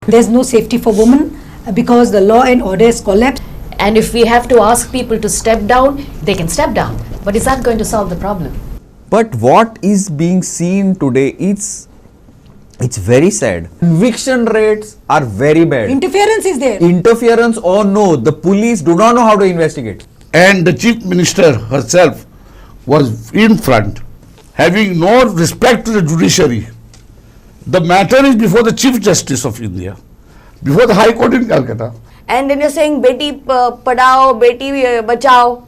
There's no safety for women because the law and order has collapsed. And if we have to ask people to step down, they can step down. But is that going to solve the problem? But what is being seen today, it's very sad. Conviction rates are very bad. Interference is there. Interference or no, the police do not know how to investigate. And the Chief Minister herself was in front, having no respect to the judiciary. The matter is before the Chief Justice of India, before the High Court in Kolkata. And then you're saying beti padhao, beti bachao.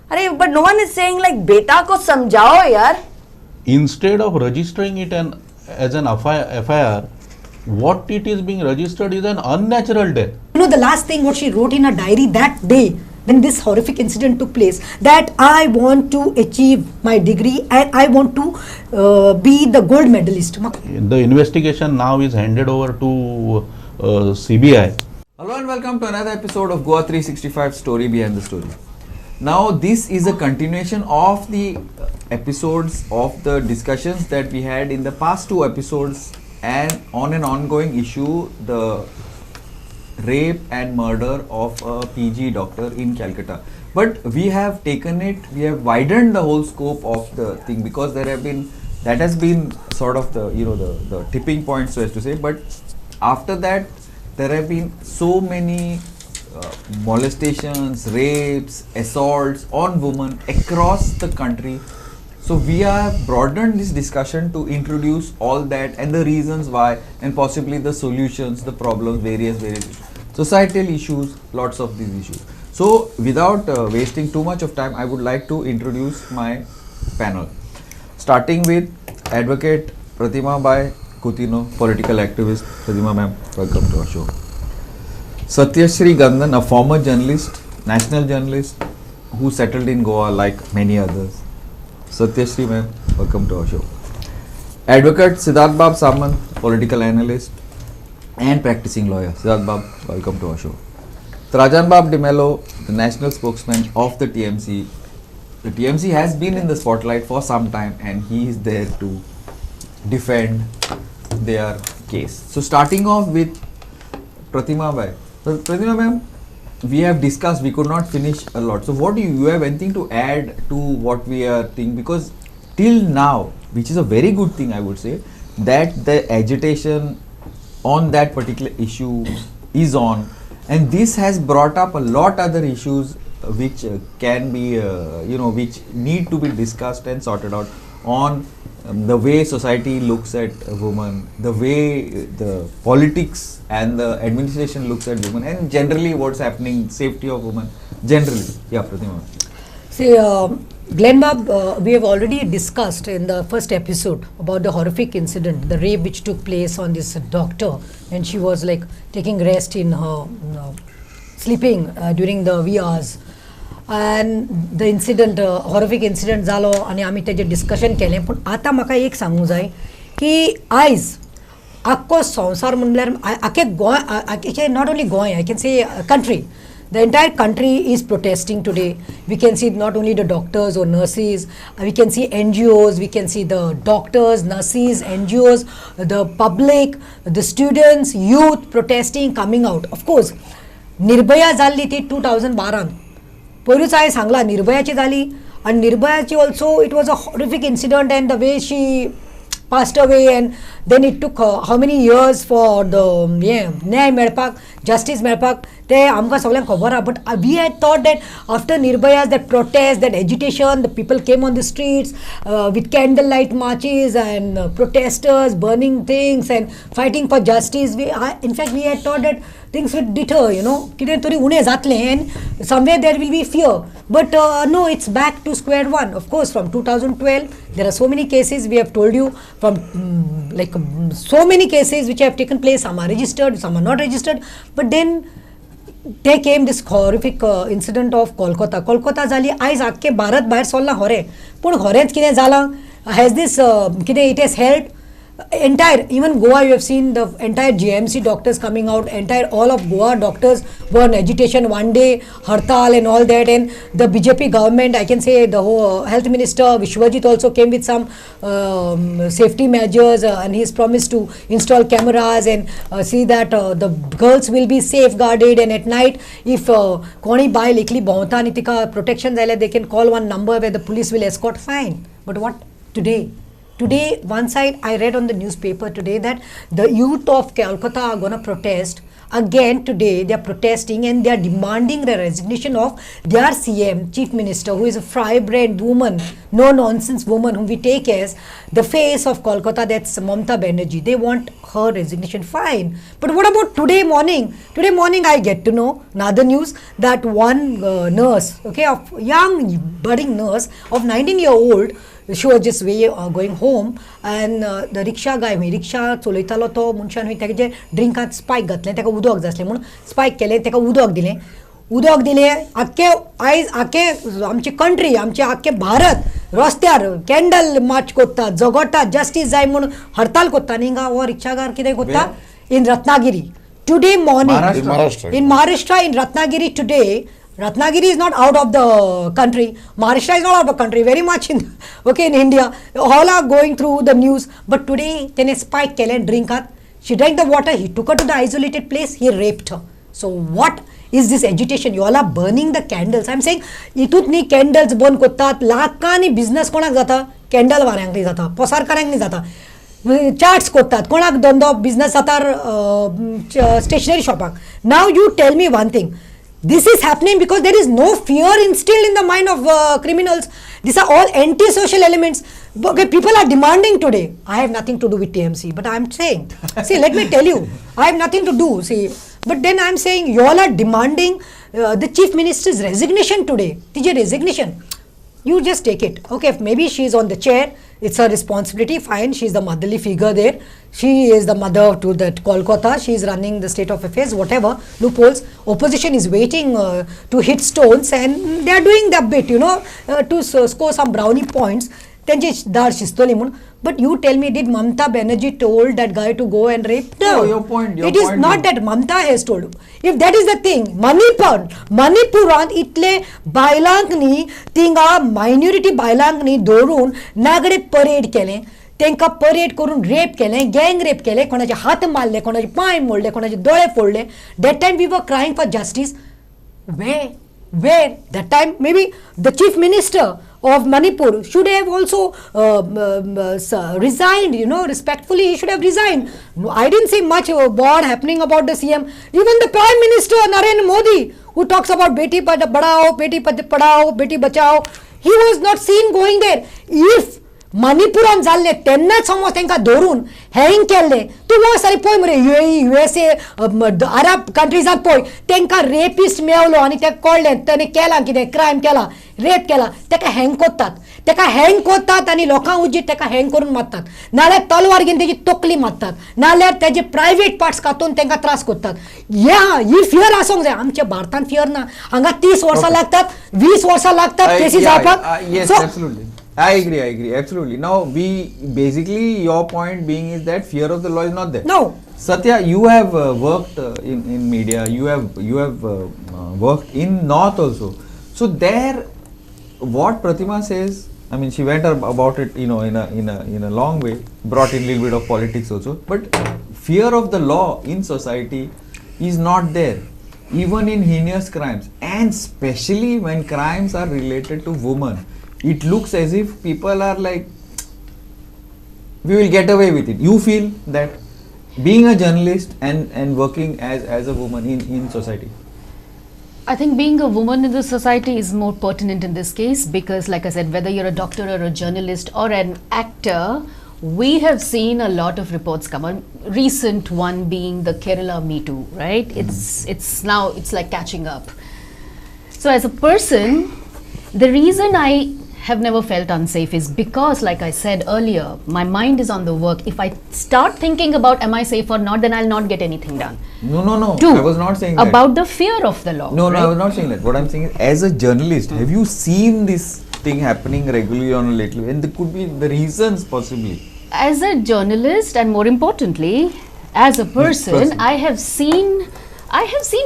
But no one is saying like beta ko samjhao yaar. Instead of registering it as an FIR, what it is being registered is an unnatural death. You know, the last thing what she wrote in her diary that day when this horrific incident took place, that I want to achieve my degree and I want to be the gold medalist. The investigation now is handed over to CBI. Hello and welcome to another episode of GOA365 Story Behind the Story. Now this is a continuation of the episodes of the discussions that we had in the past two episodes and on an ongoing issue, the rape and murder of a PG doctor in Calcutta. But we have taken it, we have widened the whole scope of the thing because that has been sort of the tipping point, so as to say. But after that, there have been so many molestations, rapes, assaults on women across the country. So we have broadened this discussion to introduce all that and the reasons why and possibly the solutions, the problems, various societal issues, lots of these issues. So without wasting too much of time, I would like to introduce my panel. Starting with Advocate Pratima Bai Kutino, political activist. Pratima ma'am, welcome to our show. Satyashri Gandan, a former journalist, national journalist who settled in Goa like many others. Satyashri ma'am, welcome to our show. Advocate Siddharth Bab Samant, political analyst and practicing lawyer. Siddharth Bab, welcome to our show. Trajan Bab De Mello, the national spokesman of the TMC. The TMC has been in the spotlight for some time and he is there to defend their case. So starting off with Pratima Bai. So Pratima ma'am, we have discussed, we could not finish a lot. So what do you have anything to add to what we are thinking? Because till now, which is a very good thing I would say, that the agitation on that particular issue is on, and this has brought up a lot other issues which can be, which need to be discussed and sorted out on the way society looks at a woman, the way the politics and the administration looks at women, and generally what's happening, safety of women, generally. Yeah, Pratima. See, Glenn Bob, we have already discussed in the first episode about the horrific incident, the rape which took place on this doctor, and she was like taking rest in her sleeping during the wee hours. And the incident, horrific incident जालो आणि आम्ही तेजे discussion केलें. पण आता म्हाका एक सांगूंक जाय की आयज आख्खो संवसार म्हणल्यार आख्खे Goa, not only Goa, I can say country, the entire country is protesting today. We can see not only the doctors or nurses, we can see NGOs, we can see the doctors, nurses, NGOs, the public, the students, youth protesting, coming out. Of course, Nirbhaya जाल्ली ती 2012. पयरूच हांवें सांगला निर्भयाची जाली आनी निर्भयाची also it was a horrific incident and the way she passed away, and then it took how many years for the न्याय मेळपाक, justice मेळपाक, ते आमकां सगळ्यांक खबर आहा. But we had thought that after Nirbhaya, that protest, that agitation, the people came on the streets with candlelight marches and protesters burning things and fighting for justice. In fact, we had thought that things would deter, कितें तरी उणें जातलें and somewhere there will be fear. But no, it's back to square one. Of course, from 2012, there are so many cases, we have told you, from so many cases which have taken place. Some are registered, some are not registered. But then there came this horrific incident of Kolkata. Kolkata जाली आयज आख्खे भारत भायर सोल्ला होरे. पूण होरेंच कितें जालां? Has this it has helped? Entire, even Goa, you have seen the entire GMC doctors coming out, all of Goa doctors were in agitation one day, hartal and all that, and the BJP government, I can say the whole health minister Vishwajit also came with some safety measures, and he's promised to install cameras and see that the girls will be safeguarded, and at night if koni bai likely bhavta nitika protection zayla, they can call one number where the police will escort, fine. But what today? Today, one side, I read on the newspaper today that the youth of Kolkata are going to protest. Again today, they are protesting and they are demanding the resignation of their CM, Chief Minister, who is a firebrand woman, no-nonsense woman whom we take as the face of Kolkata, that's Mamata Banerjee. They want her resignation, fine. But what about today morning? Today morning, I get to know another news that one nurse, okay, of young budding nurse of 19-year-old, she was just going home, and the rickshaw guy, rickshaw चलयतालो तो मनशान तेका जे ड्रिंकात spike घातलें, तेका उदक जाय आसलें म्हणून spike केलें, तेका उदक दिलें आख्खे आयज आख्खे आमची कंट्री, आमचे आख्खे भारत रस्त्यार कॅन्डल मार्च कोत्ता, झगडटा, जस्टीस जाय म्हणून हरताल कोत्ता, आनी हिंगा हो रिक्षाकार कितें कोत्ता इन Ratnagiri today morning in Maharashtra, in Ratnagiri today. Ratnagiri is not out of the country. Maharashtra is not out of the country. Very much in India. All are going through the news. But today, tene spike kele drinkat. She drank the water. He took her to the isolated place. He raped her. So what is this agitation? You all are burning the candles. I am saying, itutni candles burn kottat. Lakani business konak jata. Candle varyank ni jata. Posar karyank ni jata. Charts kottat. Konak dondo business jatar stationery shopang. Now you tell me one thing. This is happening because there is no fear instilled in the mind of criminals. These are all anti-social elements. Okay, people are demanding today. I have nothing to do with TMC, but I am saying, see, let me tell you, I have nothing to do, see, but then I am saying, you all are demanding the Chief Minister's resignation today. TJ resignation. You just take it. Okay, maybe she is on the chair, it's her responsibility, fine, she is the motherly figure there. She is the mother to that Kolkata, she is running the state of affairs, whatever, loopholes. Opposition is waiting to hit stones and they are doing their bit, to score some brownie points. But you tell me, did Mamata Banerjee told that guy to go and rape? No, your point. It is not that Mamata has told. If that is the thing, Manipuran itle bailankni tinga minority bailankni dorun nagade parade kele. त्यांका parade करून rape केलें, गँग rape केलें, कोणाचे हात मारले, कोणाचे पाय मोडले, कोणाचे दोळे फोडले. That time we were crying for justice. Where? That time maybe the chief minister of Manipur should have also resigned, respectfully he should have resigned. I didn't see much bad happening about the CM. Even the Prime Minister Narendra Modi, who talks about Beti Padhao, Beti Padhao, Beti Bachao, he was not seen going there. If मणिपुरान जाल्ले तेन्नाच समज तांकां धरून hang केल्ले तूं वो सारी पळय मरे USA अरब कंट्रीजांत पळय तांकां रेपिस्ट मेवलो आनी तेका कळ्ळें ताणें केलां कितें क्रायम केला रेप केला ताका हँग कोत्तात आनी लोकांक उजीत ताका हँग करून मारतात नाल्यार तलवार घेवन तेजी तकली मारतात नाल्यार तेजे प्रायवेट पार्ट्स कातून तांकां त्रास कोत्तात ही फियर आसूंक जाय आमच्या भारतांत फियर ना हांगा 30 वर्सां लागतात 20 वर्सां लागतात केसी जावपाक I agree, absolutely. Now, basically, your point being is that fear of the law is not there. No. Satya, you have worked in media, you have worked in North also. So there, what Pratima says, I mean, she went about it, in a long way, brought in a little bit of politics also. But fear of the law in society is not there, even in heinous crimes, and especially when crimes are related to women. It looks as if people are like, we will get away with it. You feel that being a journalist and working as a woman in society? I think being a woman in the society is more pertinent in this case because, like I said, whether you're a doctor or a journalist or an actor, we have seen a lot of reports come on. Recent one being the Kerala Me Too, right? It's now like catching up. So as a person, the reason I have never felt unsafe is because, like I said earlier, my mind is on the work. If I start thinking about am I safe or not, then I'll not get anything done. No. Two, I was not saying that. About the fear of the law. No, right? I was not saying that. What I'm saying is, as a journalist, have you seen this thing happening regularly on a lately? And there could be the reasons possibly. as a journalist, and more importantly, as a person, I have seen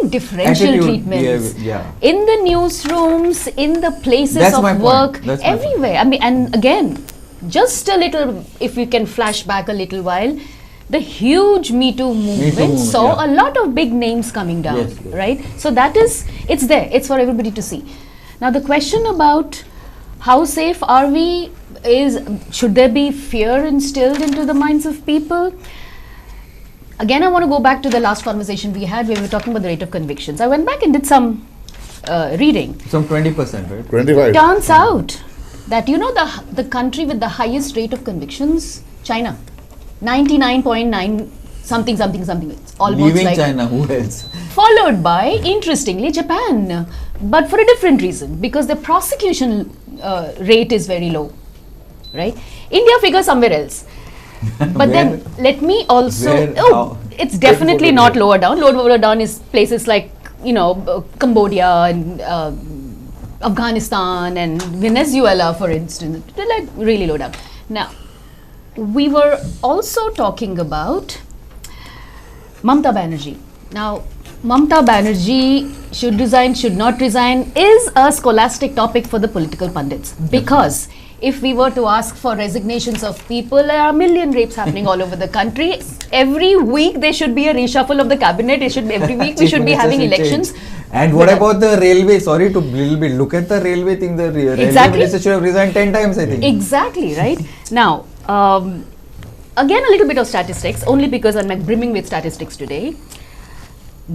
differential Attitude, treatments yeah. in the newsrooms, in the places That's my of point. work, That's my everywhere. I mean, and again, just a little, if we can flash back a little while, the huge Me Too movement saw yeah. a lot of big names coming down, Yes, yes. right? So that is, it's there, it's for everybody to see. Now the question about how safe are we is, should there be fear instilled into the minds of people? Again, I want to go back to the last conversation we had where we were talking about the rate of convictions. I went back and did some reading. Some 20%, right? 25. Turns out that, you know, the country with the highest rate of convictions, China, 99.9 something. It's almost Leaving like China, who else? followed by, interestingly, Japan, but for a different reason, because the prosecution rate is very low, right? India figures somewhere else. But then let me also, Where? How? it's definitely not lower down. Lower down is places like, you know, Cambodia and Afghanistan and Venezuela, for instance. They're like really low down. Now, we were also talking about Mamata Banerjee. Now, Mamata Banerjee should resign, should not resign, is a scholastic topic for the political pundits. Because if we were to ask for resignations of people, there are a million rapes happening all over the country. Every week there should be a reshuffle of the cabinet. Every week we should be having elections. And what about the railway? Sorry to little bit. Look at the railway thing. The railway minister should have resigned 10 times, I think. Exactly, right? Now, again a little bit of statistics, only because I'm like brimming with statistics today.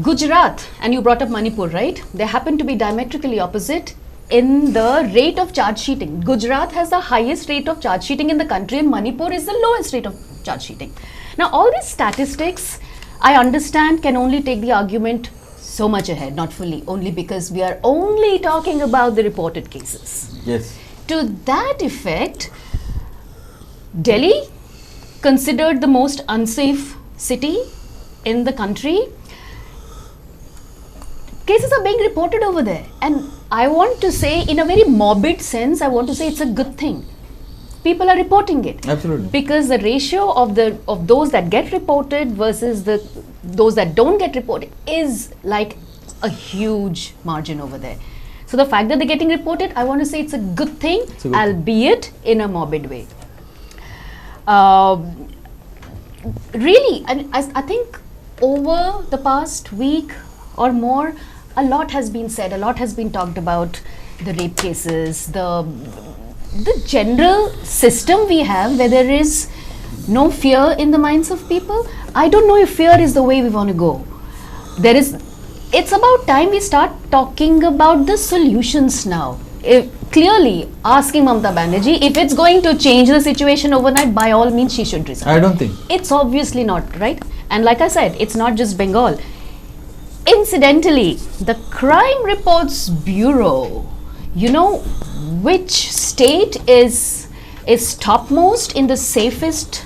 Gujarat, and you brought up Manipur, right? They happen to be diametrically opposite in the rate of charge sheeting. Gujarat has the highest rate of charge sheeting in the country and Manipur is the lowest rate of charge sheeting. Now all these statistics, I understand, can only take the argument so much ahead, not fully, only because we are only talking about the reported cases. Yes. To that effect, Delhi, considered the most unsafe city in the country, cases are being reported over there, and I want to say, in a very morbid sense, I want to say it's a good thing. People are reporting it. Absolutely. Because the ratio of those that get reported versus those that don't get reported is like a huge margin over there. So the fact that they're getting reported, I want to say it's a good thing, albeit in a morbid way. Really, I think over the past week or more, a lot has been said, a lot has been talked about the rape cases, the general system we have where there is no fear in the minds of people. I don't know if fear is the way we want to go. It's about time we start talking about the solutions now. Clearly asking Mamata Banerjee, if it's going to change the situation overnight, by all means she should resign. I don't think. It's obviously not, right? And like I said, it's not just Bengal. Incidentally, the Crime Reports Bureau, you know which state is topmost in the safest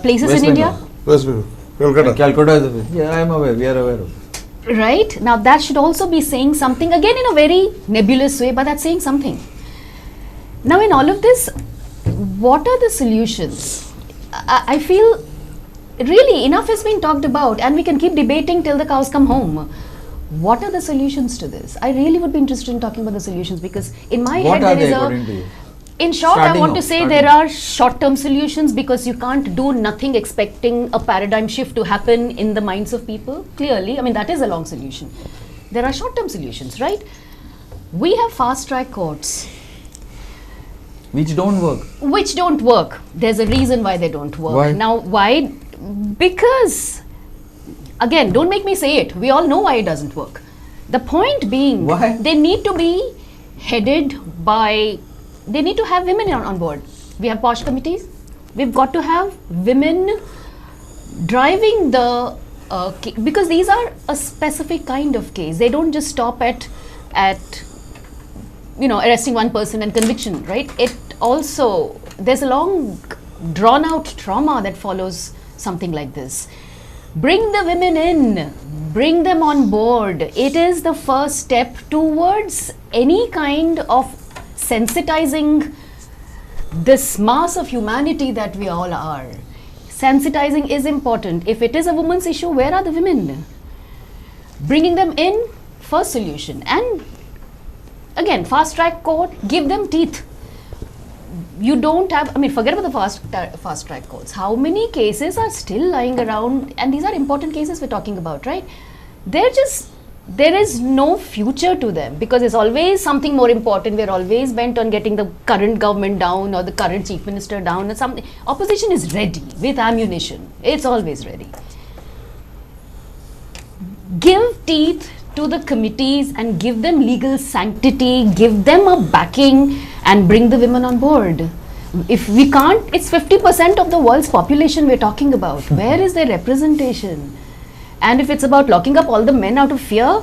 places West in India? Bengal. West Bengal. Kolkata. Calcutta is a yeah, I am aware. We are aware of it. Right? Now that should also be saying something, again in a very nebulous way, but that's saying something. Now in all of this, what are the solutions? I feel really enough has been talked about and we can keep debating till the cows come home. What are the solutions to this? I really would be interested in talking about the solutions, because in my What head are there is they according to you? in short, Starting I want to off, say starting there are short-term solutions, because you can't do nothing expecting a paradigm shift to happen in the minds of people. Clearly, I mean, that is a long solution. There are short-term solutions, right? We have fast-track courts. Which don't work. Which don't work. There's a reason why they don't work. Why? Now, why? Because, again, don't make me say it. We all know why it doesn't work. The point being, Why? they need to be headed by, they need to have women on board. We have posh committees. We've got to have women driving the, because these are a specific kind of case. They don't just stop at arresting one person and conviction, right? It also, there's a long drawn out trauma that follows something like this. Bring the women in, bring them on board. It is the first step towards any kind of sensitizing this mass of humanity that we all are, sensitizing is important. If it is a woman's issue, where are the women? Bringing them in, first solution. And again, fast track court, give them teeth. You don't have, I mean, forget about the fast track courts. How many cases are still lying around? And these are important cases we're talking about, right? There is no future to them because there's always something more important. We're always bent on getting the current government down or the current chief minister down or something. Opposition is ready with ammunition. It's always ready. Give teeth to the committees and give them legal sanctity, give them a backing and bring the women on board. If we can't, it's 50% of the world's population we're talking about. Where is their representation? And if it's about locking up all the men out of fear,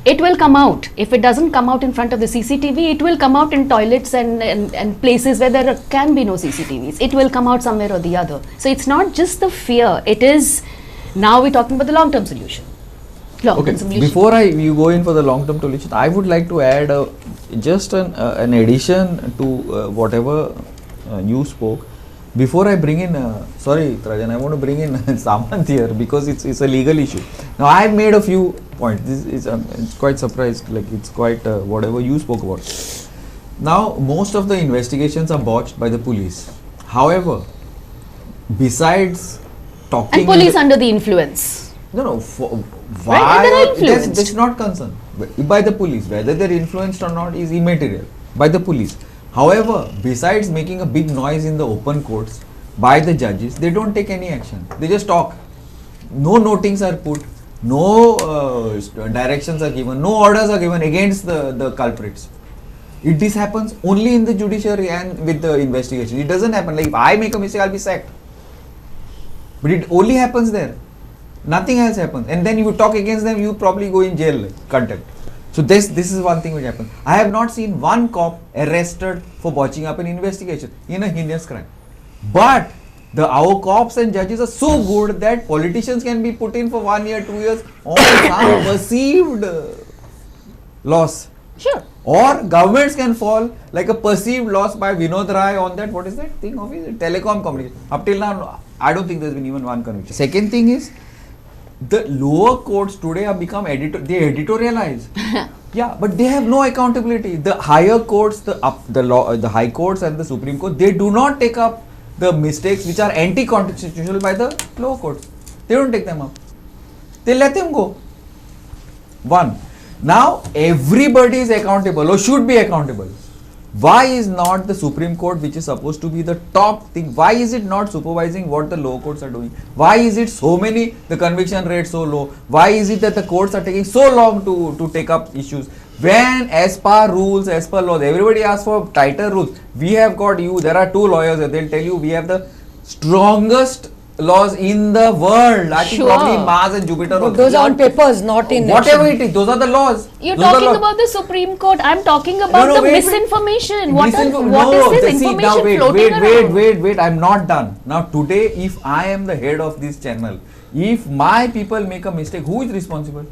it will come out. If it doesn't come out in front of the CCTV, it will come out in toilets and places where there can be no CCTVs. It will come out somewhere or the other. So it's not just the fear. It is, now we're talking about the long-term solution. Okay, before you go in for the long-term solution, I would like to add just an addition to whatever you spoke. Before I bring in, sorry Trajan, I want to bring in Samant here because it's a legal issue. Now I have made a few points. This is it's quite surprised, like it's quite whatever you spoke about. Now most of the investigations are botched by the police. However, besides talking, and police under the influence. No, Right, why? That's not concerned by the police. Whether they're influenced or not is immaterial by the police. However, besides making a big noise in the open courts by the judges, they don't take any action. They just talk. No notings are put, no directions are given, no orders are given against the culprits. This happens only in the judiciary and with the investigation. It doesn't happen. Like if I make a mistake, I'll be sacked. But it only happens there. Nothing else happens. And then you talk against them, you probably go in jail, like, contempt. So this is one thing which happens. I have not seen one cop arrested for botching up an investigation in a heinous crime. But our cops and judges are so good that politicians can be put in for 1 year, 2 years on some perceived loss. Sure. Or governments can fall like a perceived loss by Vinod Rai on that, what is that thing of his? Telecom communication. Up till now, I don't think there's been even one conviction. Second thing is, the lower courts today have become they editorialize. Yeah, but they have no accountability. The higher courts, the high courts and the Supreme Court, they do not take up the mistakes which are anti-constitutional by the lower courts. They don't take them up. They let them go. One. Now everybody is accountable or should be accountable. Why is not the Supreme Court, which is supposed to be the top thing, why is it not supervising what the lower courts are doing? Why is it the conviction rate so low? Why is it that the courts are taking so long to take up issues? When as per rules, as per laws, everybody asks for tighter rules. We have got there are two lawyers, they'll tell you we have the strongest laws in the world. I think probably Mars and Jupiter. But those are on papers, not in whatever it is. Those are the laws. You're talking about the Supreme Court. I'm talking about the misinformation. What is this information floating around? Wait. I'm not done. Now today, if I am the head of this channel, if my people make a mistake, who is responsible?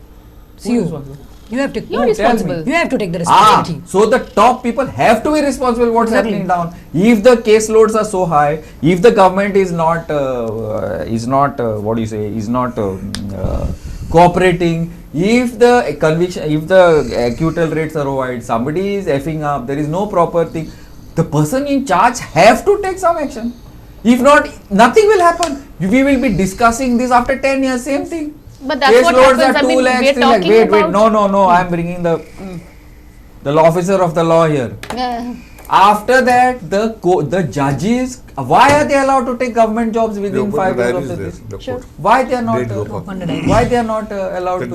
You have to. You're responsible. You have to take the responsibility. So the top people have to be responsible what's happening down. If the case loads are so high, if the government is not cooperating, if the conviction, if the acquittal rates are wide, somebody is effing up, there is no proper thing, the person in charge have to take some action. If not, nothing will happen. We will be discussing this after 10 years, same thing. But that's what happens. I mean, we're talking about. No. I'm bringing the officer of the law here. After that, the judges, why are they allowed to take government jobs within 5 years of this? Sure. Why they are not? Why they are not allowed to?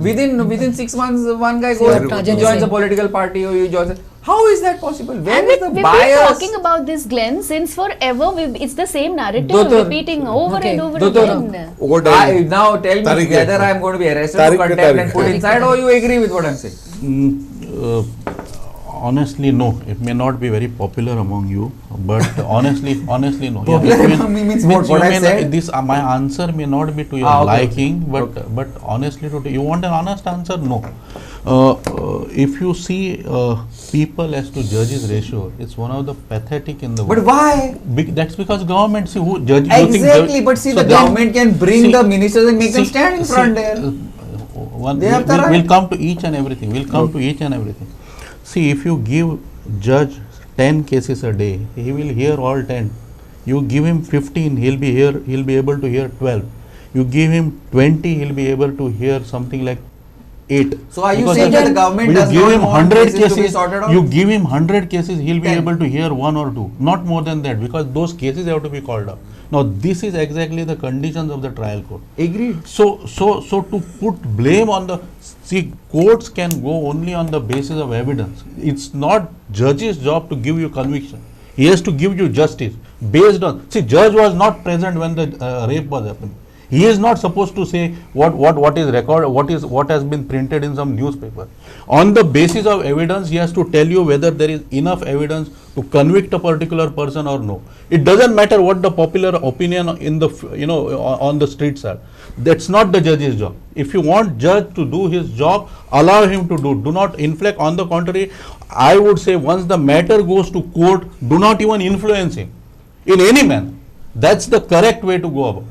Within 6 months, one guy joins a political party or you join. How is that possible? Where is the we've bias? been talking about this, Glenn, since forever. It's the same narrative repeating over and over again. Now tell me whether I am going to be arrested for contempt and put inside, or you agree with what I am saying? Honestly, no. It may not be very popular among you, but honestly, no. Popular among me means what? What I said? This my answer may not be to your Okay. liking, but honestly, you want an honest answer? No. If you see people as to judges ratio, it's one of the pathetic in the But world. why? That's because government see who judge. Exactly, but see, the government can bring the ministers and make them stand in front there. One, They have the right. we'll come to each and everything. We'll come to each and everything. See, if you give judge 10 cases a day, he will hear all 10. You give him 15, he'll be able to hear 12. You give him 20, he'll be able to hear something like 8. So are you Because saying that the government you does give not him want 100 cases to be sorted out? You give him 100 cases, he'll be 10. able to hear 1 or 2, not more than that, because those cases have to be called up. Now, this is exactly the conditions of the trial court. Agreed. So to put blame on the, see, courts can go only on the basis of evidence. It's not judge's job to give you conviction. He has to give you justice based on, see, judge was not present when the rape was happening. He is not supposed to say what is recorded, what has been printed in some newspaper. On the basis of evidence, he has to tell you whether there is enough evidence to convict a particular person or no. It doesn't matter what the popular opinion in the on the streets are. That's not the judge's job. If you want judge to do his job, allow him to do. Do not inflict. On the contrary, I would say once the matter goes to court, do not even influence him in any manner. That's the correct way to go about.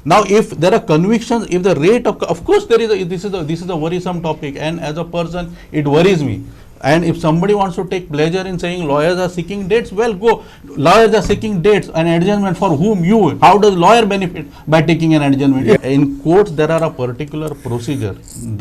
Now, if there are convictions, if the rate of course, there is this is a worrisome topic, and as a person, it worries me. And if somebody wants to take pleasure in saying lawyers are seeking dates, well, go. Lawyers are seeking dates, an adjournment for whom you? How does lawyer benefit by taking an adjournment? Yeah. In courts, there are a particular procedure.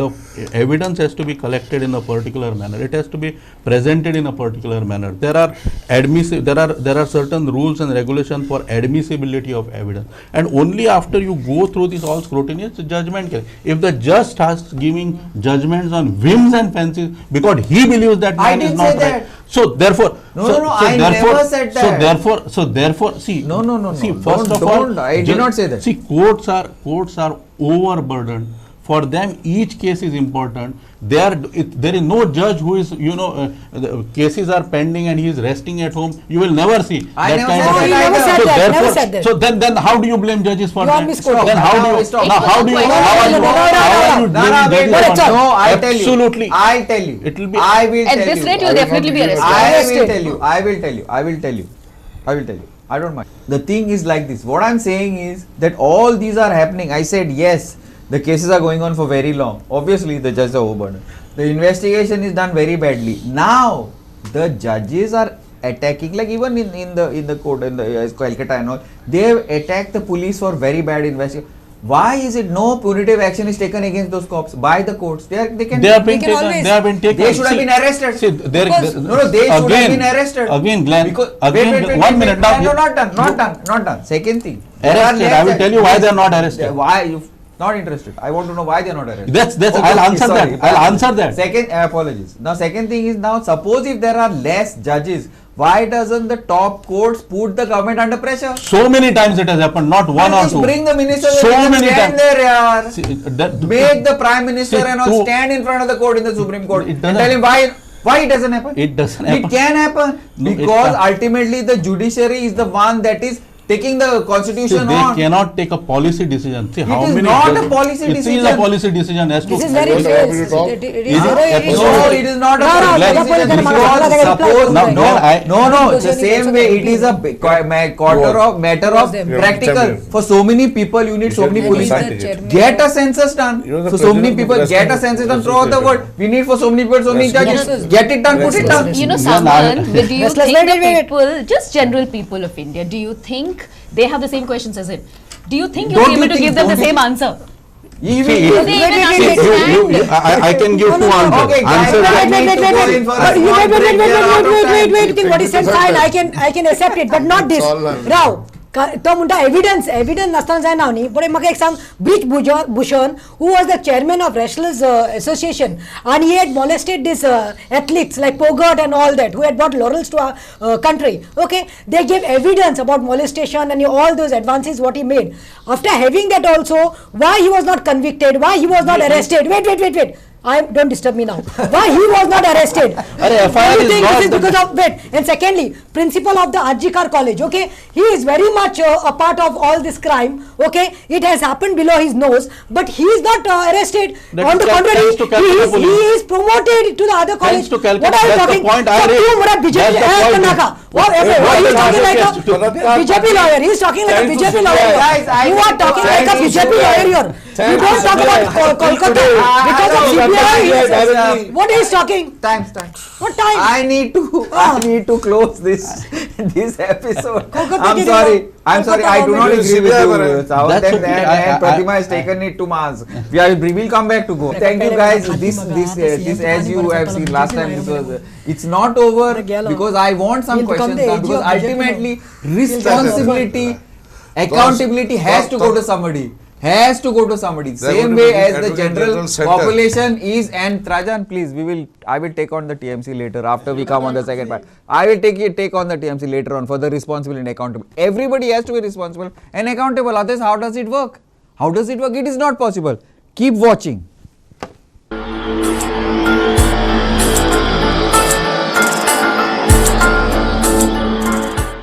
The evidence has to be collected in a particular manner. It has to be presented in a particular manner. There are certain rules and regulations for admissibility of evidence, and only after you go through this all scrutiny, judgment. If the judge starts giving judgments on whims and fancies because he believes that man is not right. So therefore, I never said that. So therefore, see. No. See, first of all, I did not say that. See, courts are overburdened. For them, each case is important. There is no judge who is, the cases are pending and he is resting at home. You will never see I that never kind said of. that. Never said that. Never said that. So then how do you blame judges for You are that? misquoting. Then how do you? Stop. Now how do you? No, How are you blaming judges for that? No, I tell you. Absolutely. I tell you. It will be. I will At tell this you. rate, you'll definitely be arrested. I will tell you. I don't mind. The thing is like this. What I'm saying is that all these are happening. I said yes. The cases are going on for very long. Obviously, the judges are overburdened. The investigation is done very badly. Now, the judges are attacking, like even in the court, in the Kolkata and all, they have attacked the police for very bad investigation. Why is it no punitive action is taken against those cops by the courts? They have been taken. They have been taken. They should have been arrested. See, they should have been arrested. Again, Glenn. Because, Again, 1 minute. No, not done. Second thing. Arrested. I will tell you why they are not arrested. Why you not interested? I want to know why they are not arrested. That's. Okay, I'll answer sorry. that. I'll answer that. Second, apologies. Now, second thing is now suppose if there are less judges, why doesn't the top courts put the government under pressure? So many times it has happened, not one or Just two. bring the minister So and many stand times. there, yaar. See, that- Make the prime minister See, and all stand in front of the court in the Supreme Court It and doesn't- tell him why it doesn't happen. It doesn't It happen. can happen No, it because can't. ultimately the judiciary is the one that is taking the See, constitution they on. cannot take a policy decision. See, how is many not judges- a policy It is decision. a policy decision as to. This is very Don't false. have to talk. It Is is it? very No, it is not a No, policy no, decision no, because no, suppose no, no, the same way it is a matter of practical. For so many people, you need so many police. Get a census done. You know the For so many president of the people, West get a Coast census done West throughout the Coast world. We need for so many people, so many West judges. Coast. Get it done, put it West done. Coast. You know, Yeah, Saman, do you Let's- think wait, the wait. people, just general people of India, do you think they have the same questions as him? Do you think you'll Don't be you able to think- give them the don't you- same answer? Even- See, Do they even wait, understand? I can give two answers. Okay, guys, Answer I that. need to go in for a But you small wait, break. We are out of time. wait. What he said, fine. I can accept it, but not this. Rao, तो म्हणटा evidence नासतना जायना न्ही पण म्हाका एक सांग bridge Bhushan who was the chairman of Wrestlers Association and he had molested these athletes like Pogert and all that who had brought laurels to our country. Okay, they gave evidence about molestation and all those advances what he made. After having that also, why he was not convicted, why he was not arrested? Wait. don't disturb me now. Why he was not arrested? FIR Do you is think not this is the- because of wait? And secondly, principal of the Arjikar College. Okay, he is very much a part of all this crime. Okay, it has happened below his nose, but he is not arrested. That On is the thanks contrary, to Calcutta he police. is promoted to the other college. Thanks to Calcutta. What are you That's the talking? point I So raised. you, what BJP? That's the point. What he is talking like a Kolkata- BJP lawyer. He is talking like a Thanks to BJP CBI. lawyer. Guys, I You need are to- talking I like a need BJP to- lawyer here. You Thanks don't to talk CBI. about Kolkata Today, because of I know, CBI. directly. What he is talking? Time. What time? I need to close this episode. Kolkata I'm did sorry. it. I'm sorry. I do not government. agree with CBI you. were- Sawan. That's And okay. I- Pratima has taken it to Mars. We'll come back to go. Thank you guys. This as you have seen last time, it's not over because I want some He'll become questions the now AG because of BJP ultimately now. responsibility, accountability has to go to somebody. Has to go to somebody. They're Same going to way be as the Advocate general General Center. population is. And Trajan, please, I will take on the TMC later after we come on the second part. I will take on the TMC later on for the responsible and accountable. Everybody has to be responsible and accountable. Otherwise, how does it work? How does it work? It is not possible. Keep watching.